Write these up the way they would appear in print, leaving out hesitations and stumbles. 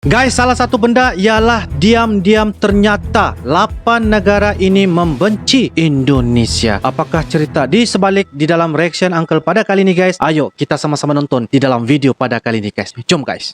Guys, salah satu benda ialah diam-diam ternyata 8 negara ini membenci Indonesia. Apakah cerita di sebalik di dalam reaction Uncle pada kali ini guys? Ayo kita sama-sama nonton di dalam video pada kali ini guys. Jom guys.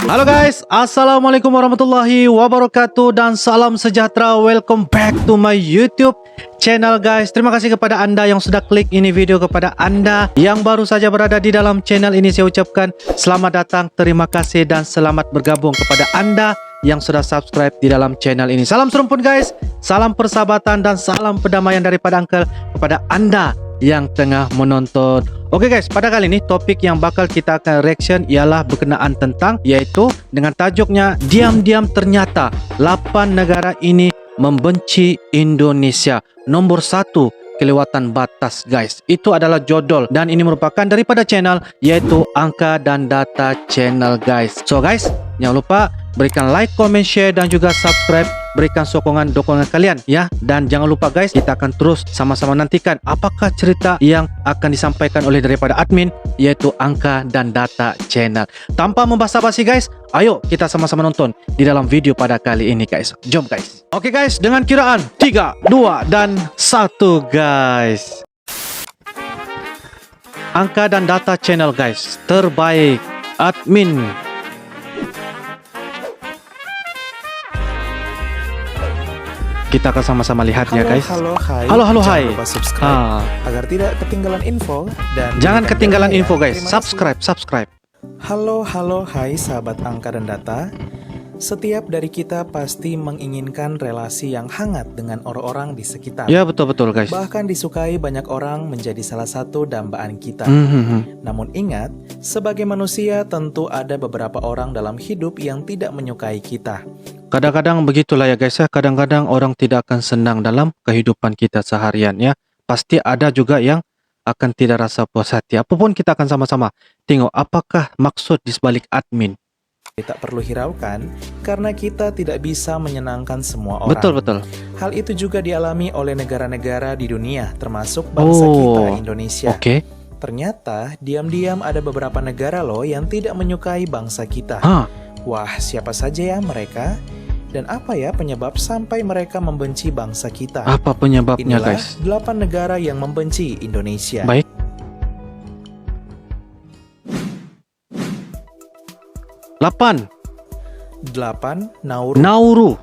Halo guys, Assalamualaikum warahmatullahi wabarakatuh dan salam sejahtera. Welcome back to my YouTube channel guys. Terima kasih kepada anda yang sudah klik ini video. Kepada anda yang baru saja berada di dalam channel ini, saya ucapkan selamat datang, terima kasih dan selamat bergabung. Kepada anda yang sudah subscribe di dalam channel ini, salam serumpun guys, salam persahabatan dan salam perdamaian daripada Uncle kepada anda yang tengah menonton. Oke guys, pada kali ini topik yang bakal kita akan reaction ialah berkenaan tentang, yaitu dengan tajuknya diam-diam ternyata 8 negara ini membenci Indonesia. Nomor 1, kelewatan batas guys. Itu adalah judul dan ini merupakan daripada channel yaitu Angka dan Data Channel guys. So guys, jangan lupa berikan like, comment, share dan juga subscribe. Berikan sokongan-dokongan kalian ya. Dan jangan lupa guys, kita akan terus sama-sama nantikan apakah cerita yang akan disampaikan oleh daripada admin yaitu Angka dan Data Channel. Tanpa membasa-basi guys, ayo kita sama-sama nonton di dalam video pada kali ini guys. Jom guys. Oke guys, dengan kiraan 3, 2 dan 1 guys. Angka dan Data Channel guys, terbaik admin. Kita akan sama-sama lihat ya guys. Halo, hai. Halo, hai. Jangan lupa subscribe agar tidak ketinggalan info dan jangan ketinggalan info guys. Terima kasih. Subscribe. Halo, hai sahabat Angka dan Data. Setiap dari kita pasti menginginkan relasi yang hangat dengan orang-orang di sekitar. Ya betul guys. Bahkan disukai banyak orang menjadi salah satu dambaan kita. Namun ingat, sebagai manusia tentu ada beberapa orang dalam hidup yang tidak menyukai kita. Kadang-kadang begitulah ya guys ya. Kadang-kadang orang tidak akan senang dalam kehidupan kita seharian ya. Pasti ada juga yang akan tidak rasa puas hati. Apapun kita akan sama-sama tengok apakah maksud di sebalik admin. Tak perlu hiraukan karena kita tidak bisa menyenangkan semua orang. Betul. Hal itu juga dialami oleh negara-negara di dunia termasuk bangsa kita Indonesia. Oke. Ternyata diam-diam ada beberapa negara loh yang tidak menyukai bangsa kita. Wah, siapa saja ya mereka? Dan apa ya penyebab sampai mereka membenci bangsa kita? Apa penyebabnya Inilah guys? 8 negara yang membenci Indonesia. Baik. 8. Nauru.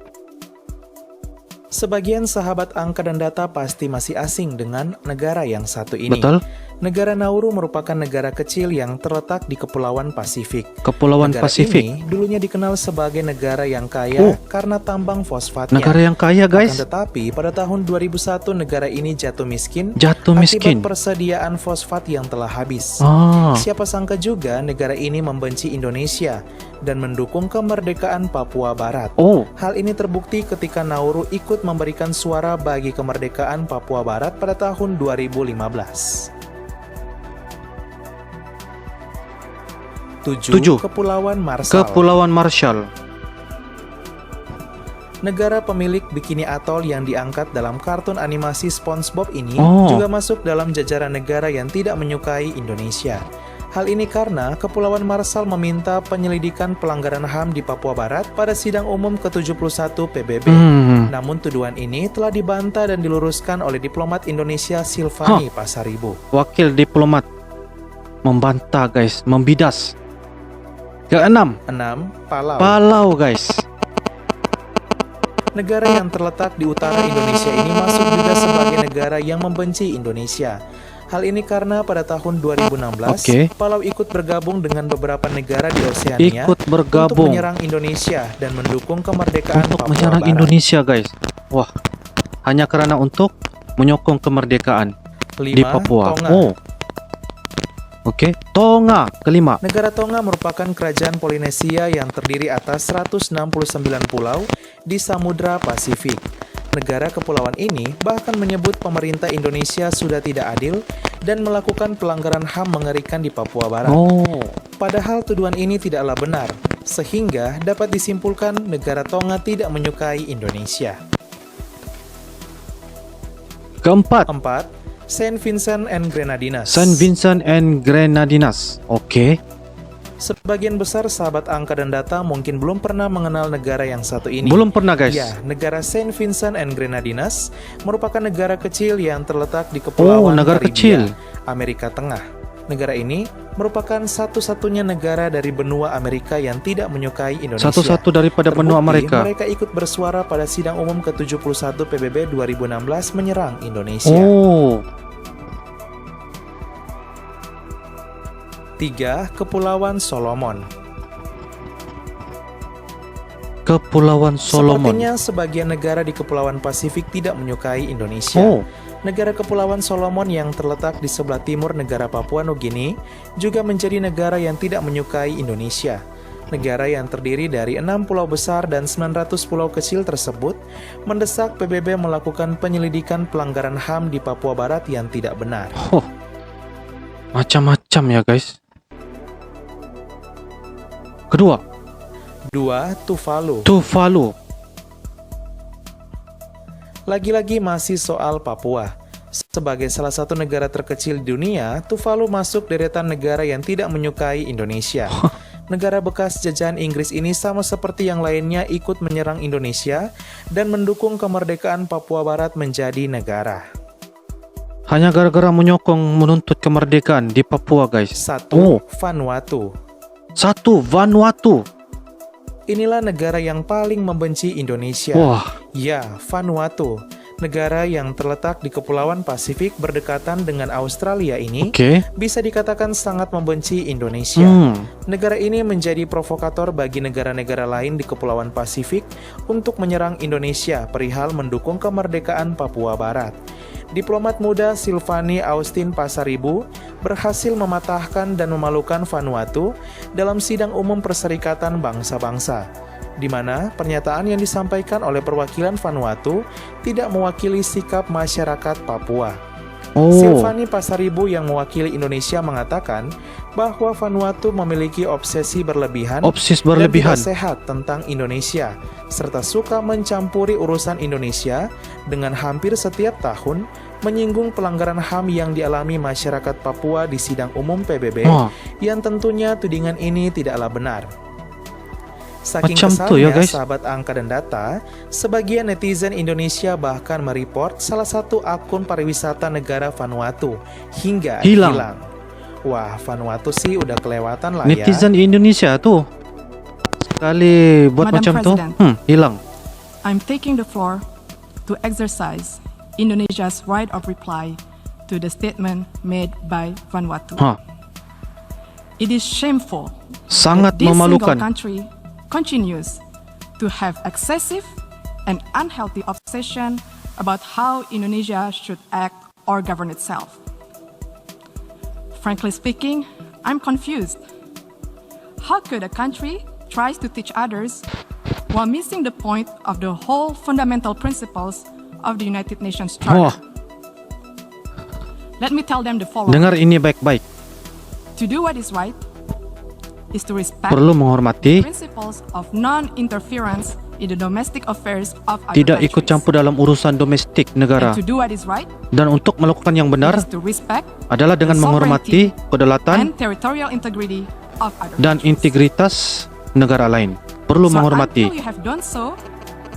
Sebagian sahabat Angka dan Data pasti masih asing dengan negara yang satu ini. Betul. Negara Nauru merupakan negara kecil yang terletak di Kepulauan Pasifik. Kepulauan negara Pasifik ini dulunya dikenal sebagai negara yang kaya karena tambang fosfatnya. Negara yang kaya guys. Akan tetapi pada tahun 2001 negara ini jatuh miskin. Miskin. Akibat persediaan fosfat yang telah habis. Siapa sangka juga negara ini membenci Indonesia dan mendukung kemerdekaan Papua Barat. Hal ini terbukti ketika Nauru ikut memberikan suara bagi kemerdekaan Papua Barat pada tahun 2015. 7. Kepulauan Marshall. Negara pemilik Bikini Atoll yang diangkat dalam kartun animasi SpongeBob ini juga masuk dalam jajaran negara yang tidak menyukai Indonesia. Hal ini karena Kepulauan Marshall meminta penyelidikan pelanggaran HAM di Papua Barat pada sidang umum ke-71 PBB. Namun tuduhan ini telah dibantah dan diluruskan oleh diplomat Indonesia Silvani Pasaribu. Wakil diplomat membantah guys, membidas. Ke-6, Palau guys. Negara yang terletak di utara Indonesia ini masuk juga sebagai negara yang membenci Indonesia. Hal ini karena pada tahun 2016, Palau ikut bergabung dengan beberapa negara di Oseania untuk menyerang Indonesia dan mendukung kemerdekaan Papua Barat. Indonesia guys. Wah, hanya karena untuk menyokong kemerdekaan 5. di Papua. Tonga. Kelima. Negara Tonga merupakan kerajaan Polinesia yang terdiri atas 169 pulau di Samudra Pasifik. Negara kepulauan ini bahkan menyebut pemerintah Indonesia sudah tidak adil dan melakukan pelanggaran HAM mengerikan di Papua Barat. Padahal tuduhan ini tidaklah benar, sehingga dapat disimpulkan negara Tonga tidak menyukai Indonesia. Keempat, 4. Saint Vincent and Grenadines. Saint Vincent and Grenadines. Oke. Sebagian besar sahabat angka dan data mungkin belum pernah mengenal negara yang satu ini. Belum pernah, guys. Ya, negara Saint Vincent and Grenadines merupakan negara kecil yang terletak di Kepulauan negara Karibia, kecil. Amerika Tengah. Negara ini merupakan satu-satunya negara dari benua Amerika yang tidak menyukai Indonesia. Satu-satu daripada benua Terbukti, Amerika. mereka ikut bersuara pada sidang umum ke-71 PBB 2016 menyerang Indonesia. Oh, 3. Kepulauan Solomon. Kepulauan Solomon. Sepertinya sebagian negara di Kepulauan Pasifik tidak menyukai Indonesia. Oh, Negara Kepulauan Solomon yang terletak di sebelah timur negara Papua Nugini juga menjadi negara yang tidak menyukai Indonesia. Negara yang terdiri dari 6 pulau besar dan 900 pulau kecil tersebut mendesak PBB melakukan penyelidikan pelanggaran HAM di Papua Barat yang tidak benar. oh, macam-macam ya, guys. Kedua, 2. Tuvalu. Tuvalu. Lagi-lagi masih soal Papua. Sebagai salah satu negara terkecil di dunia, Tuvalu masuk deretan negara yang tidak menyukai Indonesia. Negara bekas jajahan Inggris ini sama seperti yang lainnya ikut menyerang Indonesia dan mendukung kemerdekaan Papua Barat menjadi negara. Hanya gara-gara menyokong menuntut kemerdekaan di Papua, guys. 1. Oh. Vanuatu. 1. Vanuatu. Inilah negara yang paling membenci Indonesia. Wah, Ya, Vanuatu. Negara yang terletak di Kepulauan Pasifik berdekatan dengan Australia ini oke. bisa dikatakan sangat membenci Indonesia. Negara ini menjadi provokator bagi negara-negara lain di Kepulauan Pasifik untuk menyerang Indonesia perihal mendukung kemerdekaan Papua Barat. Diplomat muda Silvani Austin Pasaribu berhasil mematahkan dan memalukan Vanuatu dalam sidang umum Perserikatan Bangsa-Bangsa, di mana pernyataan yang disampaikan oleh perwakilan Vanuatu tidak mewakili sikap masyarakat Papua. Oh, Silvani Pasaribu yang mewakili Indonesia mengatakan bahwa Vanuatu memiliki obsesi berlebihan obses dan berlebihan. tidak sehat tentang Indonesia, serta suka mencampuri urusan Indonesia dengan hampir setiap tahun menyinggung pelanggaran HAM yang dialami masyarakat Papua di sidang umum PBB, Wah, yang tentunya tudingan ini tidaklah benar. Saking Macam tu ya, kesalnya, guys. sahabat angka dan data, sebagian netizen Indonesia bahkan mereport salah satu akun pariwisata negara Vanuatu hingga hilang. Wah, Vanuatu sih udah kelewatan lah ya. netizen Indonesia tuh sekali buat Madam macam President. tuh, hilang. I'm taking the floor to exercise Indonesia's right of reply to the statement made by Vanuatu. Hah, It is shameful sangat that this single memalukan. country continues to have excessive and unhealthy obsession about how Indonesia should act or govern itself. Frankly speaking, I'm confused. How could a country tries to teach others while missing the point of the whole fundamental principles of the United Nations Wah, Charter? Let me tell them the following. dengar ini baik-baik. To do what is right is to respect Perlu menghormati, principles of non-interference in the domestic affairs of other tidak ikut countries. campur dalam urusan domestik negara. And to do what is right Dan untuk melakukan yang benar is to respect adalah dengan menghormati kedaulatan and territorial integrity of other dan countries. integritas negara lain. Perlu So menghormati. until you have done so,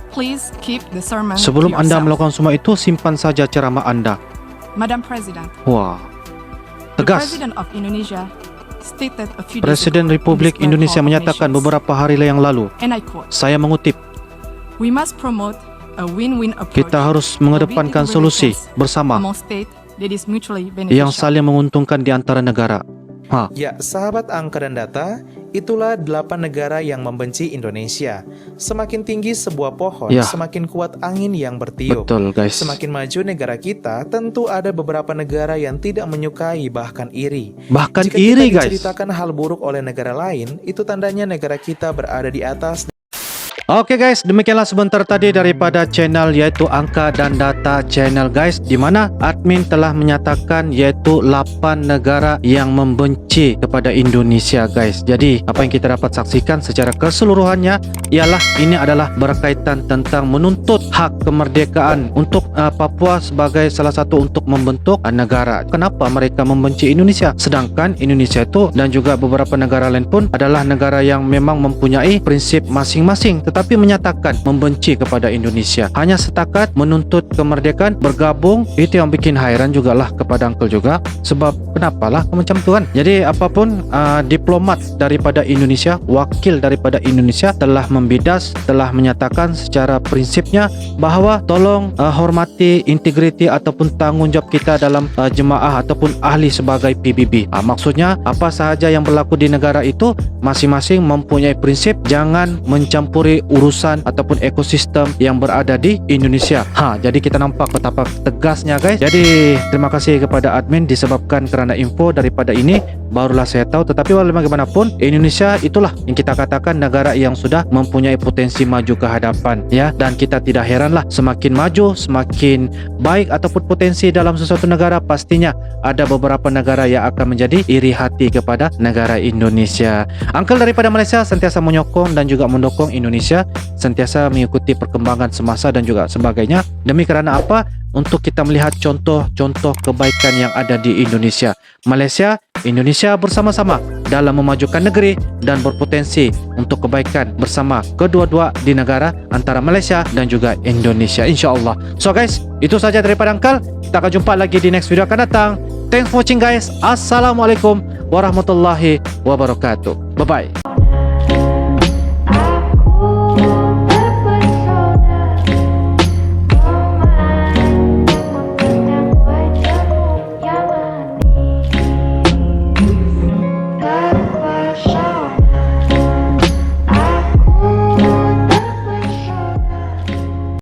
please keep the sermon Sebelum to Anda yourself. melakukan semua itu, simpan saja ceramah Anda. Madam President, Wah, the tegas. President of Indonesia stated a few days Presiden ago Republik in this Indonesia Great Hall of menyatakan Nations, beberapa hari yang lalu, and I quote, saya mengutip, "We must promote a win-win approach kita harus to mengedepankan building solusi relations bersama among state that is mutually yang beneficial." saling menguntungkan di antara negara. Ya, sahabat angka dan data, itulah 8 negara yang membenci Indonesia. Semakin tinggi sebuah pohon, Ya. semakin kuat angin yang bertiup. Betul, guys. Semakin maju negara kita, tentu ada beberapa negara yang tidak menyukai, bahkan iri. Bahkan Jika iri, kita guys. diceritakan hal buruk oleh negara lain, itu tandanya negara kita berada di atas. Oke guys, demikianlah sebentar tadi daripada channel yaitu Angka dan Data Channel guys, di mana admin telah menyatakan yaitu 8 negara yang membenci kepada Indonesia guys. Jadi apa yang kita dapat saksikan secara keseluruhannya ialah ini adalah berkaitan tentang menuntut hak kemerdekaan untuk Papua sebagai salah satu untuk membentuk negara. Kenapa mereka membenci Indonesia? Sedangkan Indonesia itu dan juga beberapa negara lain pun adalah negara yang memang mempunyai prinsip masing-masing, tetapi menyatakan membenci kepada Indonesia. Hanya setakat menuntut kemerdekaan, bergabung. Itu yang bikin hairan jugalah kepada Uncle juga. Sebab kenapalah macam tu kan. Jadi apapun diplomat daripada Indonesia, wakil daripada Indonesia telah membidas, telah menyatakan secara prinsipnya bahawa tolong hormati integriti ataupun tanggungjawab kita dalam jemaah ataupun ahli sebagai PBB. Maksudnya apa sahaja yang berlaku di negara itu masing-masing mempunyai prinsip jangan mencampuri urusan ataupun ekosistem yang berada di Indonesia. Jadi kita nampak betapa tegasnya guys. Jadi terima kasih kepada admin disebabkan kerana info daripada ini barulah saya tahu. Tetapi walaupun bagaimanapun Indonesia itulah yang kita katakan negara yang sudah mempunyai potensi maju ke hadapan ya, dan kita tidak heranlah semakin maju semakin baik ataupun potensi dalam sesuatu negara, pastinya ada beberapa negara yang akan menjadi iri hati kepada negara Indonesia. Uncle daripada Malaysia sentiasa menyokong dan juga mendukung Indonesia sentiasa mengikuti perkembangan semasa dan juga sebagainya. Demi kerana apa? Untuk kita melihat contoh-contoh kebaikan yang ada di Indonesia. Malaysia, Indonesia bersama-sama dalam memajukan negeri dan berpotensi untuk kebaikan bersama kedua-dua di negara antara Malaysia dan juga Indonesia, insya-Allah. So guys, itu saja daripada Uncle. Kita akan jumpa lagi di next video akan datang. Thanks for watching guys. Assalamualaikum warahmatullahi wabarakatuh. Bye bye.